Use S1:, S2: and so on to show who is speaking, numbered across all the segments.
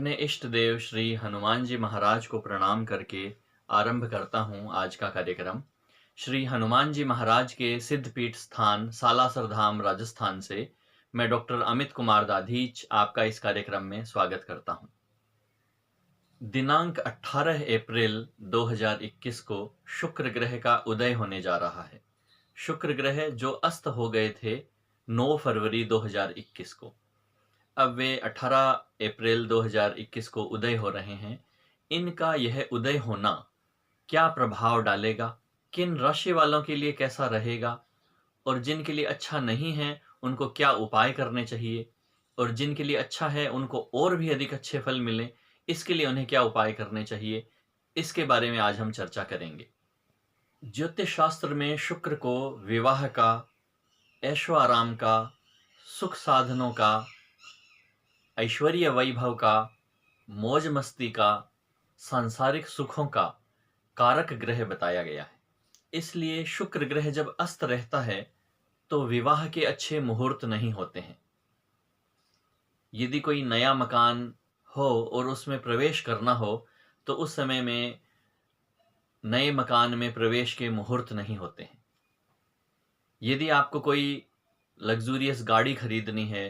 S1: अपने इष्ट देव श्री हनुमान जी महाराज को प्रणाम करके आरंभ करता हूँ आज का कार्यक्रम। श्री हनुमान जी महाराज के सिद्धपीठ स्थान सालासर धाम राजस्थान से मैं डॉक्टर अमित कुमार दाधीच आपका इस कार्यक्रम में स्वागत करता हूँ। दिनांक 18 अप्रैल 2021 को शुक्र ग्रह का उदय होने जा रहा है। शुक्र ग्रह जो अस्त हो गए थे 9 फरवरी 2021 को, अब वे 18 अप्रैल 2021 को उदय हो रहे हैं। इनका यह उदय होना क्या प्रभाव डालेगा, किन राशि वालों के लिए कैसा रहेगा, और जिनके लिए अच्छा नहीं है उनको क्या उपाय करने चाहिए, और जिनके लिए अच्छा है उनको और भी अधिक अच्छे फल मिले, इसके लिए उन्हें क्या उपाय करने चाहिए, इसके बारे में आज हम चर्चा करेंगे। ज्योतिष शास्त्र में शुक्र को विवाह का, ऐशो आराम का, सुख साधनों का, ऐश्वर्य वैभव का, मौज मस्ती का, सांसारिक सुखों का कारक ग्रह बताया गया है। इसलिए शुक्र ग्रह जब अस्त रहता है तो विवाह के अच्छे मुहूर्त नहीं होते हैं। यदि कोई नया मकान हो और उसमें प्रवेश करना हो तो उस समय में नए मकान में प्रवेश के मुहूर्त नहीं होते हैं। यदि आपको कोई लग्जूरियस गाड़ी खरीदनी है,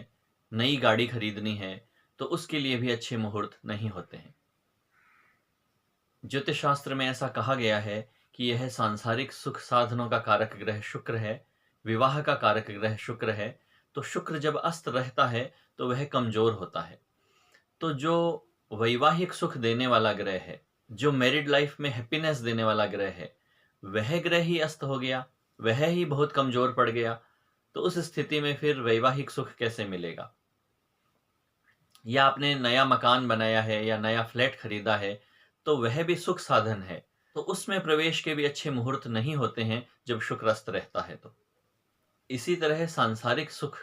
S1: नई गाड़ी खरीदनी है, तो उसके लिए भी अच्छे मुहूर्त नहीं होते हैं। ज्योतिष शास्त्र में ऐसा कहा गया है कि यह सांसारिक सुख साधनों का कारक ग्रह शुक्र है, विवाह का कारक ग्रह शुक्र है। तो शुक्र जब अस्त रहता है तो वह कमजोर होता है। तो जो वैवाहिक सुख देने वाला ग्रह है, जो मैरिड लाइफ में हैप्पीनेस देने वाला ग्रह है, वह ग्रह ही अस्त हो गया, वह ही बहुत कमजोर पड़ गया। तो उस स्थिति में फिर वैवाहिक सुख कैसे मिलेगा? या आपने नया मकान बनाया है या नया फ्लैट खरीदा है तो वह भी सुख साधन है, तो उसमें प्रवेश के भी अच्छे मुहूर्त नहीं होते हैं जब शुक्र अस्त रहता है। तो इसी तरह सांसारिक सुख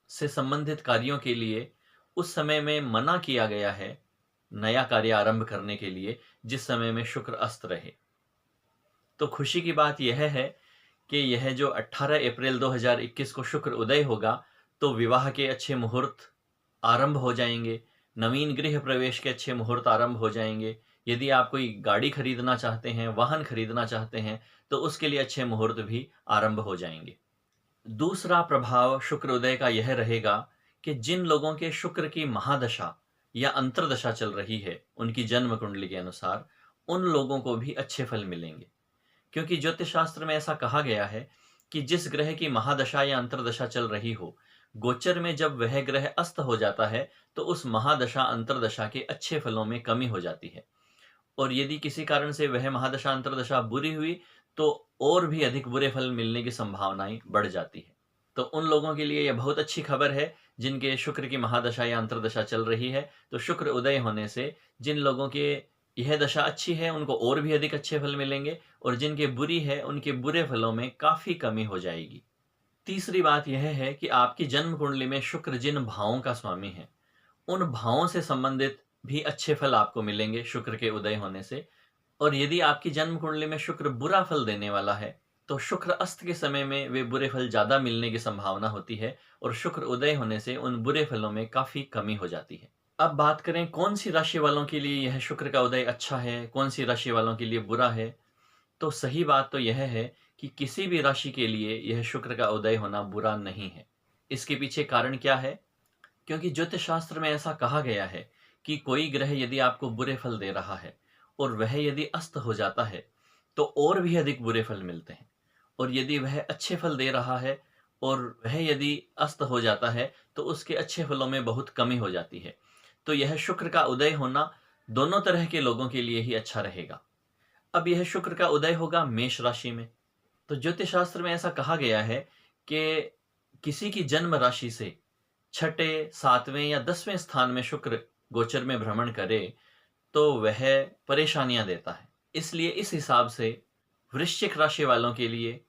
S1: से संबंधित कार्यों के लिए उस समय में मना किया गया है नया कार्य आरंभ करने के लिए जिस समय में शुक्र अस्त रहे। तो खुशी की बात यह है कि यह जो 18 अप्रैल 2021 को शुक्र उदय होगा तो विवाह के अच्छे मुहूर्त आरंभ हो जाएंगे, नवीन गृह प्रवेश के अच्छे मुहूर्त आरंभ हो जाएंगे। यदि आप कोई गाड़ी खरीदना चाहते हैं, वाहन खरीदना चाहते हैं, तो उसके लिए अच्छे मुहूर्त भी आरंभ हो जाएंगे। दूसरा प्रभाव शुक्र उदय का यह रहेगा कि जिन लोगों के शुक्र की महादशा या अंतर्दशा चल रही है उनकी जन्म कुंडली के अनुसार, उन लोगों को भी अच्छे फल मिलेंगे। क्योंकि ज्योतिष शास्त्र में ऐसा कहा गया है कि जिस ग्रह की महादशा या अंतर्दशा चल रही हो, गोचर में जब वह ग्रह अस्त हो जाता है तो उस महादशा अंतर्दशा के अच्छे फलों में कमी हो जाती है। और यदि किसी कारण से वह महादशा अंतर्दशा बुरी हुई तो और भी अधिक बुरे फल मिलने की संभावनाएं बढ़ जाती है। तो उन लोगों के लिए यह बहुत अच्छी खबर है जिनके शुक्र की महादशा या अंतर्दशा चल रही है। तो शुक्र उदय होने से जिन लोगों के यह दशा अच्छी है उनको और भी अधिक अच्छे फल मिलेंगे, और जिनके बुरी है उनके बुरे फलों में काफी कमी हो जाएगी। तीसरी बात यह है कि आपकी जन्म कुंडली में शुक्र जिन भावों का स्वामी है उन भावों से संबंधित भी अच्छे फल आपको मिलेंगे शुक्र के उदय होने से। और यदि आपकी जन्म कुंडली में शुक्र बुरा फल देने वाला है तो शुक्र अस्त के समय में वे बुरे फल ज्यादा मिलने की संभावना होती है, और शुक्र उदय होने से उन बुरे फलों में काफी कमी हो जाती है। अब बात करें कौन सी राशि वालों के लिए यह शुक्र का उदय अच्छा है, कौन सी राशि वालों के लिए बुरा है। तो सही बात तो यह है कि किसी भी राशि के लिए यह शुक्र का उदय होना बुरा नहीं है। इसके पीछे कारण क्या है? क्योंकि ज्योतिष शास्त्र में ऐसा कहा गया है कि कोई ग्रह यदि आपको बुरे फल दे रहा है और वह यदि अस्त हो जाता है तो और भी अधिक बुरे फल मिलते हैं, और यदि वह अच्छे फल दे रहा है और वह यदि अस्त हो जाता है तो उसके अच्छे फलों में बहुत कमी हो जाती है। तो यह शुक्र का उदय होना दोनों तरह के लोगों के लिए ही अच्छा रहेगा। अब यह शुक्र का उदय होगा मेष राशि में। तो ज्योतिष शास्त्र में ऐसा कहा गया है कि किसी की जन्म राशि से छठे, सातवें या 10वें स्थान में शुक्र गोचर में भ्रमण करे तो वह परेशानियां देता है। इसलिए इस हिसाब से वृश्चिक राशि वालों के लिए,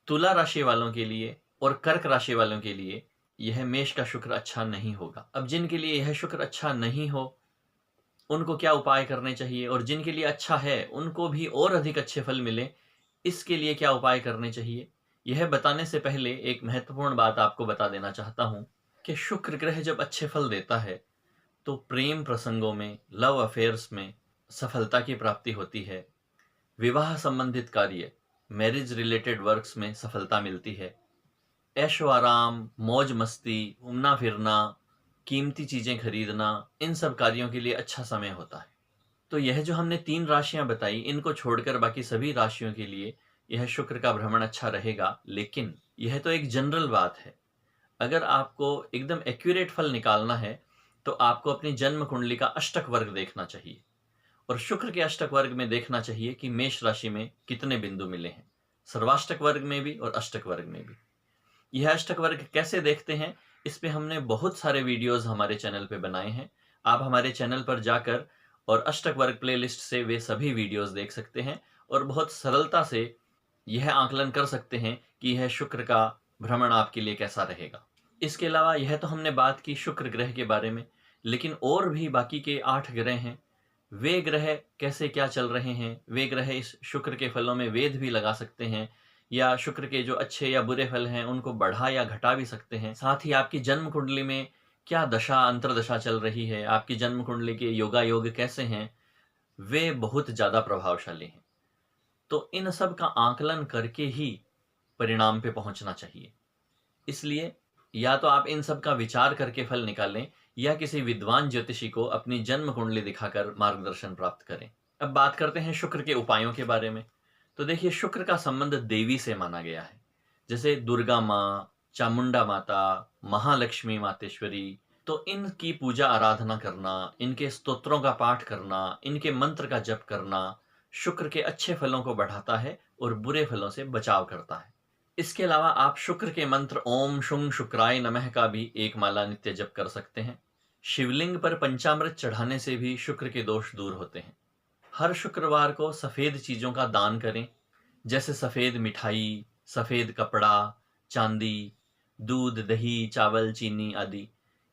S1: तुला राशि वालों के लिए और कर्क राशि वालों के लिए यह मेष का शुक्र अच्छा नहीं होगा। अब जिनके लिए यह शुक्र अच्छा नहीं हो उनको क्या उपाय करने चाहिए, और जिनके लिए अच्छा है उनको भी और अधिक अच्छे फल मिले, इसके लिए क्या उपाय करने चाहिए, यह बताने से पहले एक महत्वपूर्ण बात आपको बता देना चाहता हूं कि शुक्र ग्रह जब अच्छे फल देता है तो प्रेम प्रसंगों में, लव अफेयर्स में सफलता की प्राप्ति होती है। विवाह संबंधित कार्य, मैरिज रिलेटेड वर्क्स में सफलता मिलती है। ऐशो आराम, मौज मस्ती, घूमना फिरना, कीमती चीजें खरीदना, इन सब कार्यों के लिए अच्छा समय होता है। तो यह जो हमने 3 राशियां बताई, इनको छोड़कर बाकी सभी राशियों के लिए यह शुक्र का भ्रमण अच्छा रहेगा। लेकिन यह तो एक जनरल बात है। अगर आपको एकदम एक्यूरेट फल निकालना है तो आपको अपनी जन्म कुंडली का अष्टक वर्ग देखना चाहिए, और शुक्र के अष्टक वर्ग में देखना चाहिए कि मेष राशि में कितने बिंदु मिले हैं, सर्वाष्टक वर्ग में भी और अष्टक वर्ग में भी। यह अष्टक वर्ग कैसे देखते हैं, इस पे हमने बहुत सारे वीडियोस हमारे चैनल पे बनाए हैं। आप हमारे चैनल पर जाकर और अष्टक वर्ग प्लेलिस्ट से वे सभी वीडियोस देख सकते हैं और बहुत सरलता से यह आकलन कर सकते हैं कि यह शुक्र का भ्रमण आपके लिए कैसा रहेगा। इसके अलावा यह तो हमने बात की शुक्र ग्रह के बारे में, लेकिन और भी बाकी के 8 ग्रह हैं। वे ग्रह कैसे क्या चल रहे हैं, वे ग्रह इस शुक्र के फलों में वेद भी लगा सकते हैं, या शुक्र के जो अच्छे या बुरे फल हैं उनको बढ़ा या घटा भी सकते हैं। साथ ही आपकी जन्म कुंडली में क्या दशा अंतरदशा चल रही है, आपकी जन्म कुंडली के योगा योग कैसे हैं, वे बहुत ज्यादा प्रभावशाली हैं। तो इन सब का आकलन करके ही परिणाम पे पहुंचना चाहिए। इसलिए या तो आप इन सब का विचार करके फल निकालें, या किसी विद्वान ज्योतिषी को अपनी जन्म कुंडली दिखाकर मार्गदर्शन प्राप्त करें। अब बात करते हैं शुक्र के उपायों के बारे में। तो देखिए, शुक्र का संबंध देवी से माना गया है। जैसे दुर्गा माँ, चामुंडा माता, महालक्ष्मी मातेश्वरी, तो इनकी पूजा आराधना करना, इनके स्तोत्रों का पाठ करना, इनके मंत्र का जप करना शुक्र के अच्छे फलों को बढ़ाता है और बुरे फलों से बचाव करता है। इसके अलावा आप शुक्र के मंत्र ओम शुंग शुक्राय नमः का भी एक माला नित्य जप कर सकते हैं। शिवलिंग पर पंचामृत चढ़ाने से भी शुक्र के दोष दूर होते हैं। हर शुक्रवार को सफेद चीजों का दान करें, जैसे सफेद मिठाई, सफेद कपड़ा, चांदी, दूध, दही, चावल, चीनी आदि।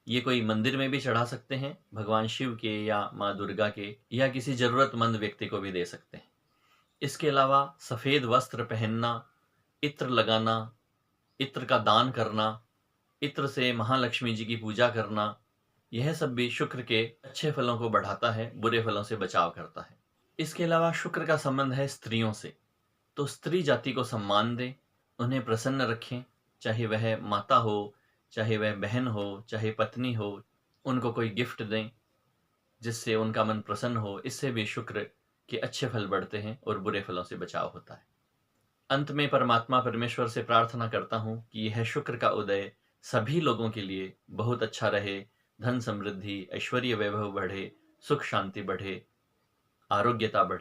S1: ये कोई मंदिर में भी चढ़ा सकते हैं, भगवान शिव के या माँ दुर्गा के, या किसी जरूरतमंद व्यक्ति को भी दे सकते हैं। इसके अलावा सफेद वस्त्र पहनना, इत्र लगाना, इत्र का दान करना, इत्र से महालक्ष्मी जी की पूजा करना, यह सब भी शुक्र के अच्छे फलों को बढ़ाता है, बुरे फलों से बचाव करता है। इसके अलावा शुक्र का संबंध है स्त्रियों से। तो स्त्री जाति को सम्मान दें, उन्हें प्रसन्न रखें, चाहे वह माता हो, चाहे वह बहन हो, चाहे पत्नी हो। उनको कोई गिफ्ट दें जिससे उनका मन प्रसन्न हो। इससे भी शुक्र के अच्छे फल बढ़ते हैं और बुरे फलों से बचाव होता है। अंत में परमात्मा परमेश्वर से प्रार्थना करता हूं कि यह शुक्र का उदय सभी लोगों के लिए बहुत अच्छा रहे। धन समृद्धि, ऐश्वर्य वैभव बढ़े, सुख शांति बढ़े, आरोग्यता बढ़े।